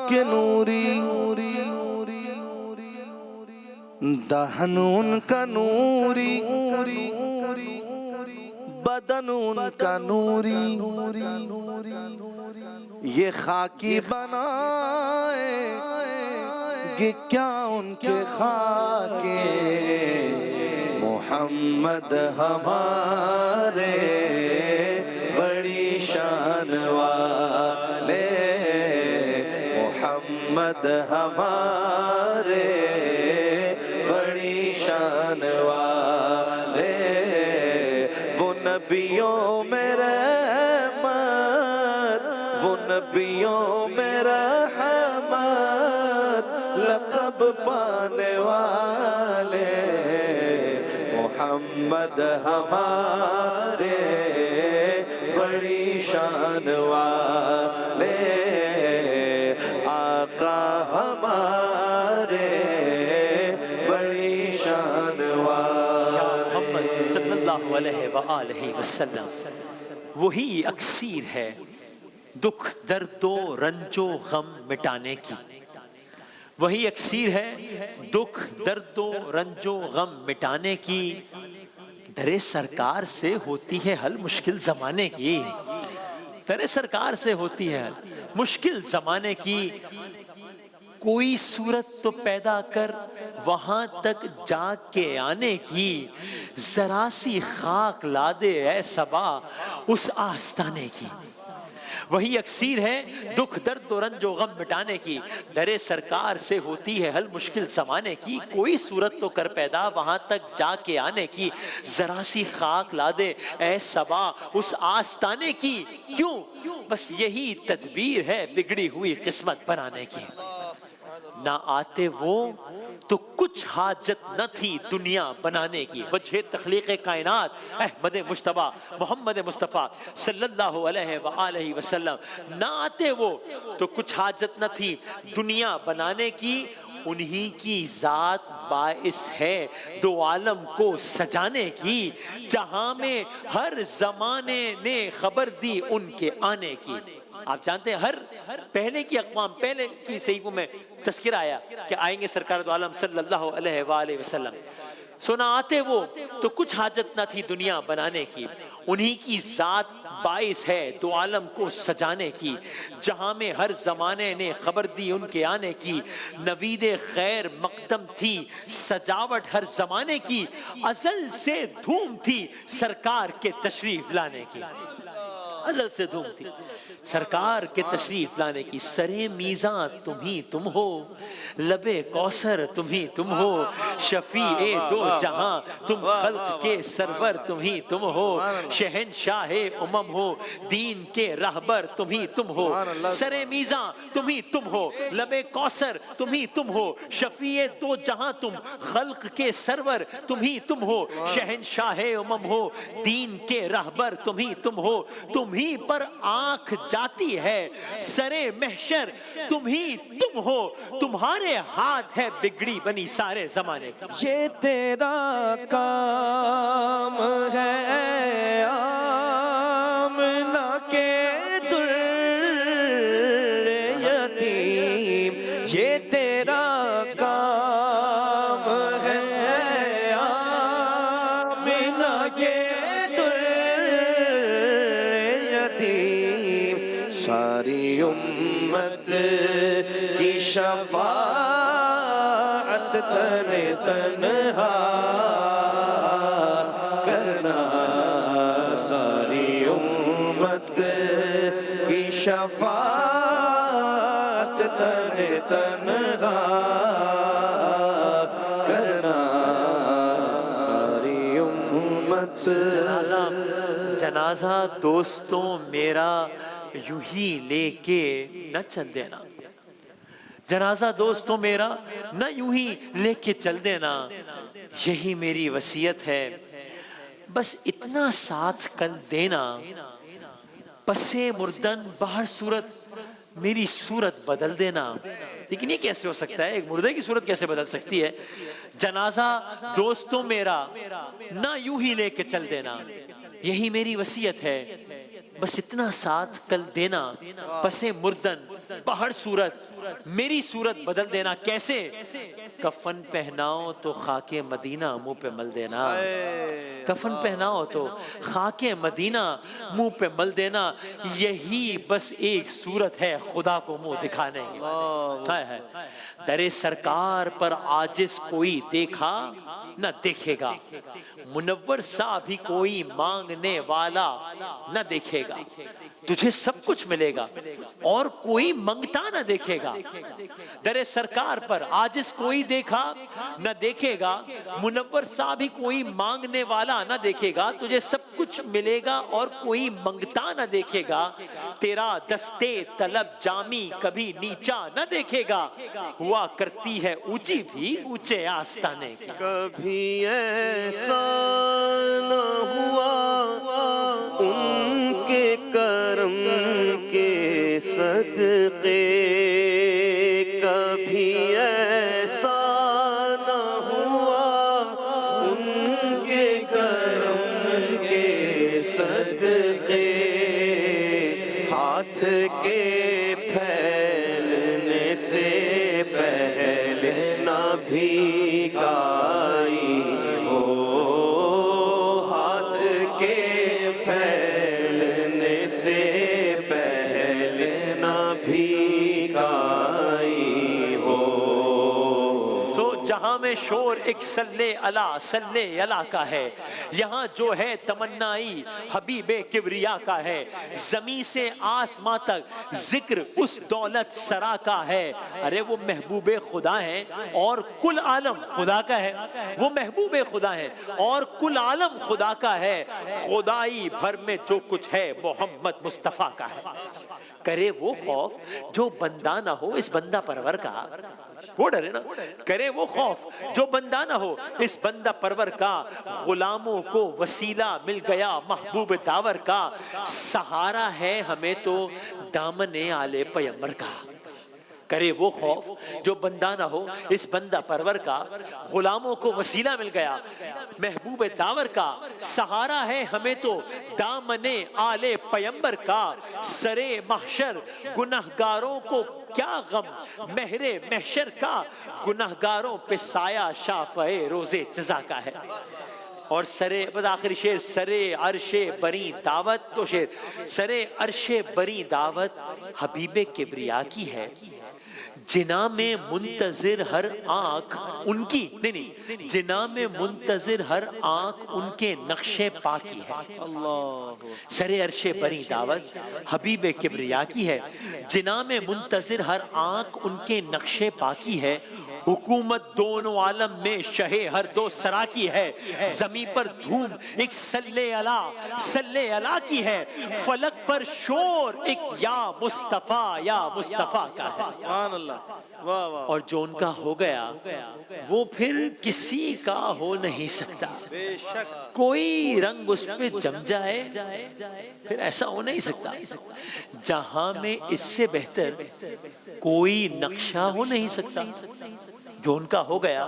کے نوری، دہن ان کا نوری، بدن ان کا نوری، یہ خاکی بنائے گے کیا ان کے خاکے، محمد ہمارے بڑی شان والے، محمد ہمارے بڑی شان والے، وہ نبیوں میں رحمت، وہ نبیوں میں رحمت، لقب پانے والے، محمد ہمارے بڑی شان والے، آقا ہمارے بڑی شان والے۔ محمد صلی اللہ علیہ وآلہ وسلم وہی اکسیر ہے دکھ درد و رنج و غم مٹانے کی، وہی اکسیر ہے دکھ درد و رنج و غم مٹانے کی، در سرکار سے ہوتی ہے حل مشکل زمانے کی، در سرکار سے ہوتی ہے مشکل زمانے کی، کوئی صورت تو پیدا کر وہاں تک جا کے آنے کی، ذرا سی خاک لا دے اے صبا اس آستانے کی، وہی اکسیر ہے دکھ درد و رنج و غم مٹانے کی، در سرکار سے ہوتی ہے حل مشکل زمانے کی، کوئی صورت تو کر پیدا وہاں تک جا کے آنے کی، ذرا سی خاک لا دے اے صبا اس آستانے کی، کیوں بس یہی تدبیر ہے بگڑی ہوئی قسمت بنانے کی، نہ آتے وہ تو کچھ حاجت نہ تھی دنیا بنانے کی، وجہ تخلیق کائنات احمد مجتبیٰ محمد مصطفیٰ صلی اللہ علیہ وآلہ وسلم، نہ آتے وہ تو کچھ حاجت نہ تھی دنیا بنانے کی، انہی کی ذات باعث ہے دو عالم کو سجانے کی، جہاں میں ہر زمانے نے خبر دی ان کے آنے کی۔ آپ جانتے ہیں ہر پہلے کی اقوام، پہلے کی صحیفوں میں تذکرہ آیا کہ آئیں گے سرکار دو عالم صلی اللہ علیہ وآلہ وسلم، سنا آتے وہ تو کچھ حاجت نہ تھی دنیا بنانے کی، انہی کی ذات باعث ہے دو عالم کو سجانے کی، جہاں میں ہر زمانے نے خبر دی ان کے آنے کی، نوید خیر مقدم تھی سجاوٹ ہر زمانے کی، ازل سے دھوم تھی سرکار کے تشریف لانے کی، ازل سے دھوم تھی سرکار کے تشریف لانے کی، سرے میزاں تم ہی تم ہو، لب کوثر تم ہی تم ہو، شفیع دو جہاں تم خلق کے سرور تم ہی تم ہو، شہنشاہ امم ہو دین کے رہبر تم ہی تم ہو، سرے میزاں تم ہی تم ہو، لب کوثر تم ہی تم ہو، شفیع دو جہاں تم خلق کے سرور تم ہی تم ہو، شہنشاہ امم ہو دین کے رہبر تم ہی تم ہو، تم ہی پر آنکھ جاتی ہے سرے محشر تم ہی تم ہو، تمہارے ہاتھ ہے بگڑی بنی سارے زمانے کی، یہ تیرا کام ہے آمنہ کے در یتیم، یہ تیرا کام ہے آمنہ کے در یتیم، ساری امت کی شفاعت تن تنہا کرنا، ساری امت کی شفاعت تن تنہا کرنا، ساری امت۔ جنازہ دوستوں میرا یوں ہی لے کے نہ چل دینا، جنازہ دوستوں میرا نہ یوں ہی لے کے چل دینا، یہی میری وصیت ہے بس اتنا ساتھ کر دینا، پس مردن بہر صورت میری صورت بدل دینا۔ لیکن یہ کیسے ہو سکتا ہے، ایک مردے کی صورت کیسے بدل سکتی ہے؟ جنازہ دوستوں میرا نہ یوں ہی لے کے چل دینا، یہی میری وصیت ہے بس اتنا ساتھ کل دینا، پسے مردن بہر صورت میری صورت بدل دینا. کیسے؟ کفن پہناؤ تو خاک مدینہ منہ پہ مل دینا. کفن پہناؤ تو خاک مدینہ منہ پہ مل دینا. یہی بس ایک صورت ہے خدا کو منہ دکھانے کی. در سرکار پر عاجز کوئی دیکھا نہ دیکھے گا، منور سا بھی کوئی مانگنے والا نہ دیکھے گا. تجھے سب کچھ ملے گا اور کوئی منگتا نہ دیکھے گا. در سرکار پر عاجز کوئی دیکھا نہ دیکھے گا، منور سا بھی کوئی مانگنے والا نہ دیکھے گا. تجھے سب کچھ ملے گا اور کوئی منگتا نہ دیکھے گا. تیرا دستے طلب جامی کبھی نیچا نہ دیکھے گا. ہوا کرتی ہے اونچی بھی اونچے آستانے کی. کبھی ایسا نہ ہوا ان کے کرم کے صدقے، کبھی ایسا نہ ہوا ان کے کرم کے صدقے. ہاتھ کے پھیلنے سے پہلے نہ بھیگائی ہو، ہاتھ کے پھیلنے سے پہلے نہ بھیگائی ہو. تو جہاں میں شور ایک صلی اللہ کا ہے، یہاں جو ہے تمنائی حبیب کبریا کا ہے. زمین سے آسمان تک ذکر اس دولت سرا کا ہے. ارے وہ محبوب خدا ہیں اور کل عالم خدا کا ہے. وہ محبوب خدا ہیں اور کل عالم خدا کا ہے. خدائی بھر میں جو کچھ ہے محمد مصطفیٰ کا ہے. کرے وہ خوف جو بندہ نہ ہو اس بندہ پرور کا. وہ ڈرے نا. کرے وہ خوف جو بندہ نہ ہو اس بندہ پرور کا. غلاموں کو وسیلہ مل گیا محبوب داور کا. سہارا ہے ہمیں تو دامن آل پیمبر کا. کرے وہ خوف جو بندہ نہ ہو اس بندہ پرور کا. غلاموں کو وسیلہ مل گیا محبوب داور کا. سہارا ہے ہمیں تو دامن آل پیمبر کا. سرے محشر گنہگاروں کو کیا غم مہر محشر کا. گنہگاروں پہ سایہ شافع روز جزا کا ہے. اور سرے بس آخری شعر، سرے عرش بری دعوت. تو شعر سرے عرش بری دعوت حبیب کبریا کی ہے. جنا میں منتظر ہر آنکھ ان کی نہیں جنا میں منتظر ہر آنکھ ان کے نقش پا کی ہے. سرے عرش بری دعوت حبیب کبریا کی ہے. جنا میں منتظر ہر آنکھ ان کے نقش پا کی ہے. حکومت دونوں عالم میں شہ ہر دو سرا کی ہے. زمین پر دھوم ایک صلی اللہ کی ہے. فلک پر شور ایک یا مصطفیٰ کا ہے. اور جو ان کا ہو گیا وہ پھر کسی کا ہو نہیں سکتا. کوئی رنگ اس پہ جم جائے پھر ایسا ہو نہیں سکتا. جہاں میں اس سے بہتر کوئی نقشہ ہو نہیں سکتا. جو ان کا ہو گیا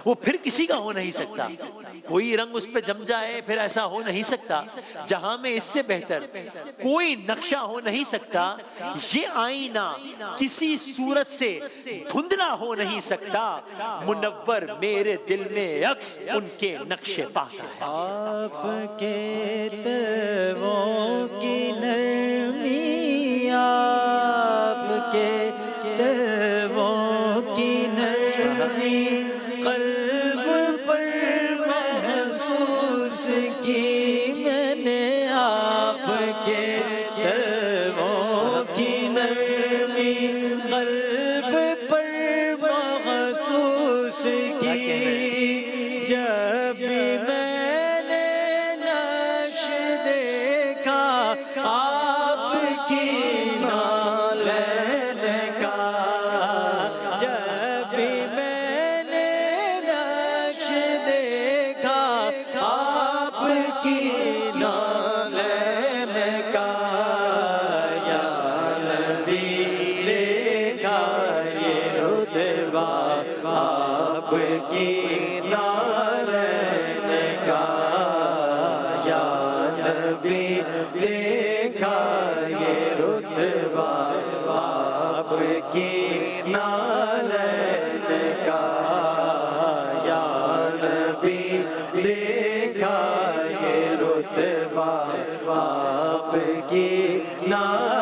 وہ پھر کسی کا ہو نہیں سکتا. کوئی رنگ اس پہ جم جائے پھر ایسا ہو نہیں سکتا. جہاں میں اس سے بہتر کوئی نقشہ ہو نہیں سکتا. یہ آئینہ کسی صورت سے دھندلا ہو نہیں سکتا. منور میرے دل میں عکس ان کے نقش پا کا ہے. آپ کے تلووں کی نرمی، آپ کے تلووں کی نرمی قلب پر محسوس کی میں نے. آپ کے تلووں کی نرمی قلب پر محسوس کی. جب بھی میں نے نقش دیکھا آپ کی نالین کا، جب بھی میں نے نقش دیکھا آپ کی نالین کا. یا نبی دیکھا یہ رتبہ آپ کی نالین کا. یا نبی دیکھا یہ رتبہ آپ کی نالین کا یا نبی دیکھا یہ رتبہ آپ کی نالین